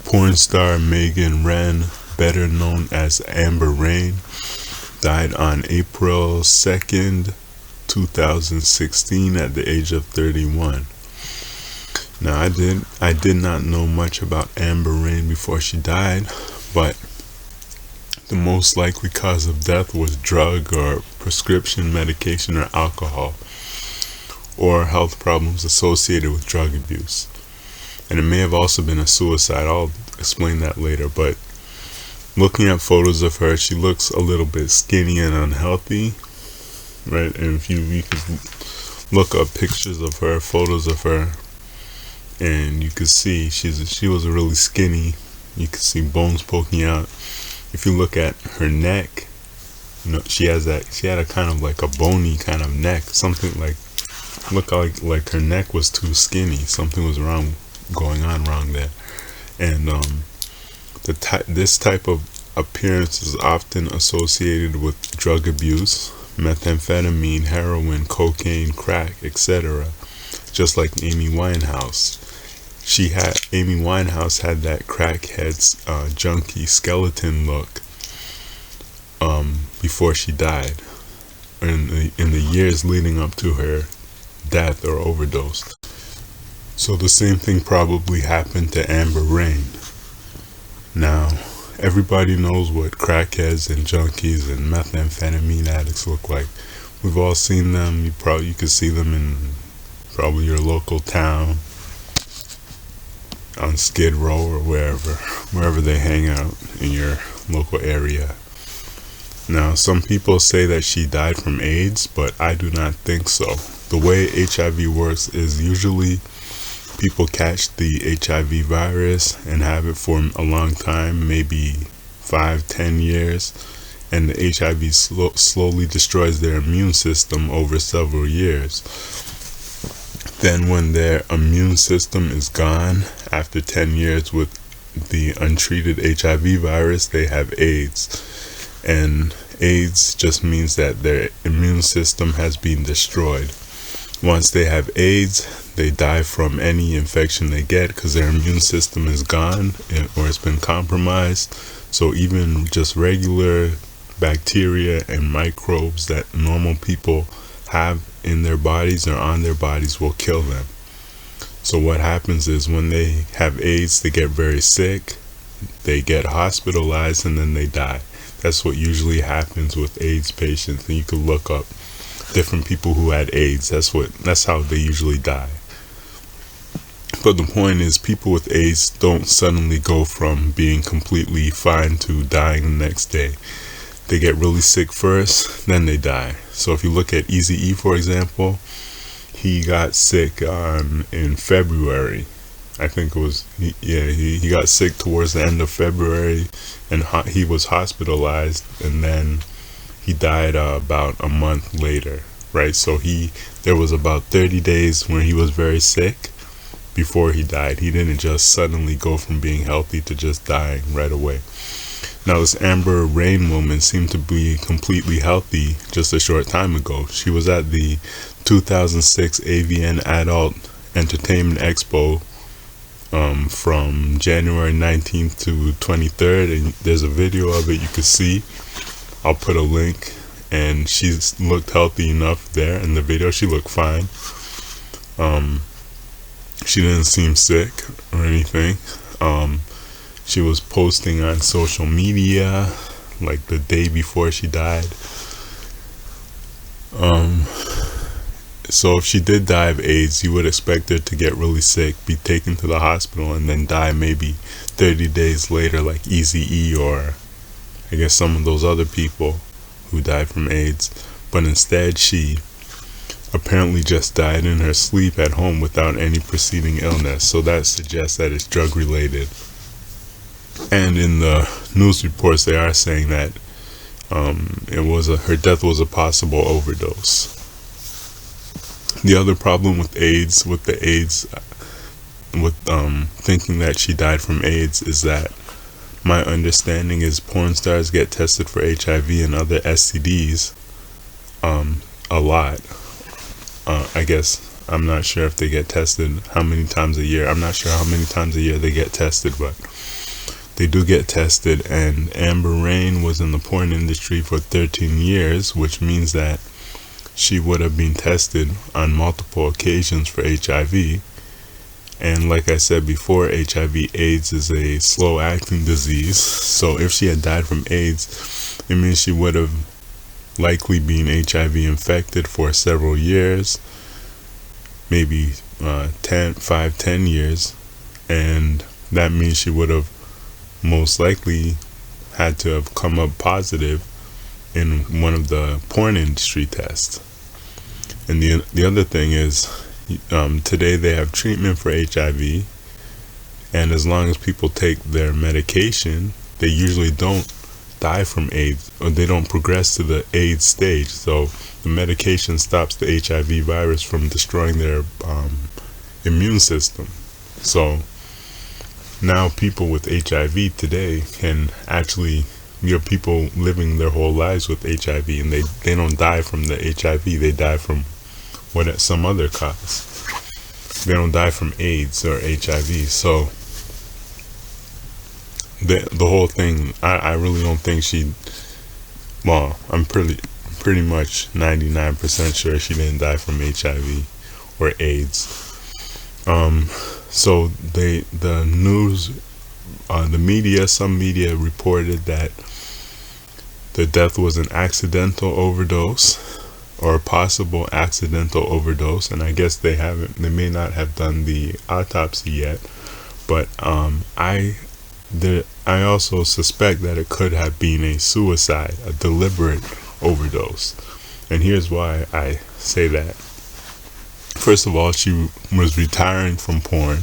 Pornstar Meghan Wren, better known as Amber Rayne, died on April 2nd, 2016 at the age of 31. Now, I did not know much about Amber Rayne before she died, but the most likely cause of death was drug or prescription medication or alcohol, or health problems associated with drug abuse. And it may have also been a suicide. I'll explain that later. But looking at photos of her, she looks a little bit skinny and unhealthy, right? And if you could look up pictures of her, photos of her, and you could see she was really skinny. You could see bones poking out. If you look at her neck, she had a kind of like a bony kind of neck. Something looked like her neck was too skinny. Something was going on wrong there. And this type of appearance is often associated with drug abuse, methamphetamine, heroin, cocaine, crack, etc. Just like Amy Winehouse. Amy Winehouse had that crackhead's junkie skeleton look before she died, in the years leading up to her death or overdose. So the same thing probably happened to Amber Rayne. Now, everybody knows what crackheads and junkies and methamphetamine addicts look like. We've all seen them. You could see them in probably your local town, on Skid Row or wherever they hang out in your local area. Now, some people say that she died from AIDS, but I do not think so. The way HIV works is usually people catch the HIV virus and have it for a long time, maybe 5-10 years, and the HIV slowly destroys their immune system over several years. Then when their immune system is gone after 10 years with the untreated HIV virus, they have AIDS. And AIDS just means that their immune system has been destroyed. Once they have AIDS, they die from any infection they get because their immune system is gone or it's been compromised. So even just regular bacteria and microbes that normal people have in their bodies or on their bodies will kill them. So what happens is when they have AIDS, they get very sick, they get hospitalized, and then they die. That's what usually happens with AIDS patients. And you can look up different people who had AIDS. That's how they usually die. But the point is, people with AIDS don't suddenly go from being completely fine to dying the next day. They get really sick first, then they die. So if you look at Eazy-E, for example, he got sick in February. I think it was, he got sick towards the end of February, and he was hospitalized, and then he died about a month later, right? So there was about 30 days when he was very sick before he died. He didn't just suddenly go from being healthy to just dying right away. Now, this Amber Rayne woman seemed to be completely healthy just a short time ago. She was at the 2006 AVN Adult Entertainment Expo from January 19th to 23rd, and there's a video of it you can see. I'll put a link, and she looked healthy enough there in the video. She looked fine. She didn't seem sick or anything. She was posting on social media like the day before she died. So if she did die of AIDS, you would expect her to get really sick, be taken to the hospital, and then die maybe 30 days later, like Eazy-E or I guess some of those other people who died from AIDS. But instead, she apparently just died in her sleep at home without any preceding illness. So that suggests that it's drug related. And in the news reports, they are saying that her death was a possible overdose. The other problem with thinking that she died from AIDS is that my understanding is porn stars get tested for HIV and other STDs a lot. I guess I'm not sure if they get tested how many times a year. I'm not sure how many times a year they get tested, but they do get tested. And Amber Rayne was in the porn industry for 13 years, which means that she would have been tested on multiple occasions for HIV. And like I said before, HIV/AIDS is a slow-acting disease. So if she had died from AIDS, it means she would have likely been HIV infected for several years, maybe 10 years. And that means she would have most likely had to have come up positive in one of the porn industry tests. And the other thing is, today they have treatment for HIV, and as long as people take their medication, they usually don't die from AIDS, or they don't progress to the AIDS stage. So the medication stops the HIV virus from destroying their immune system. So now people with HIV today can actually, people living their whole lives with HIV, and they don't die from the HIV, they die from some other cause. They don't die from AIDS or HIV. So the whole thing, I really don't think I'm pretty much 99% sure she didn't die from HIV or AIDS. So the news, some media reported that the death was an accidental overdose, or a possible accidental overdose, and I guess they may not have done the autopsy yet, but I also suspect that it could have been a suicide, a deliberate overdose. And here's why I say that. First of all, she was retiring from porn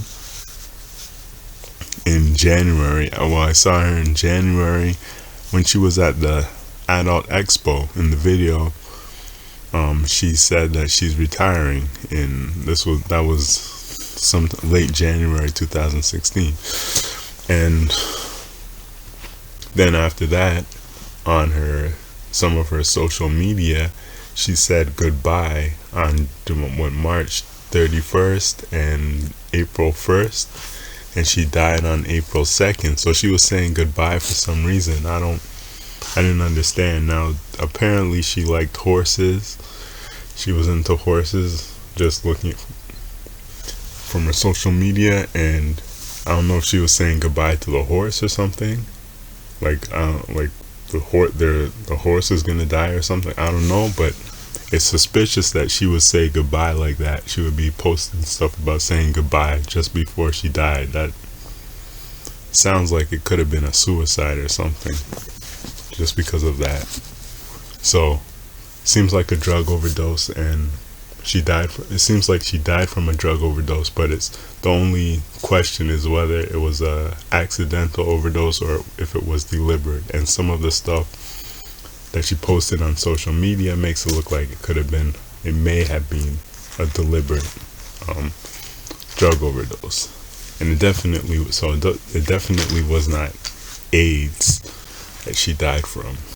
in January. Well, I saw her in January when she was at the Adult Expo. In the video, she said that she's retiring, that was some late January 2016. And then after that, on some of her social media, she said goodbye on March 31st and April 1st, and she died on April 2nd. So she was saying goodbye for some reason. I didn't understand. Now apparently she liked horses. She was into horses, just looking from her social media, and I don't know if she was saying goodbye to the horse or something, like the horse is gonna die or something. I don't know, but it's suspicious that she would say goodbye like that. She would be posting stuff about saying goodbye just before she died. That sounds like it could have been a suicide or something, just because of that. So seems like a drug overdose, and it seems like she died from a drug overdose, but the only question is whether it was a accidental overdose or if it was deliberate. And some of the stuff that she posted on social media makes it look like it may have been a deliberate drug overdose. And it definitely was not AIDS that she died from.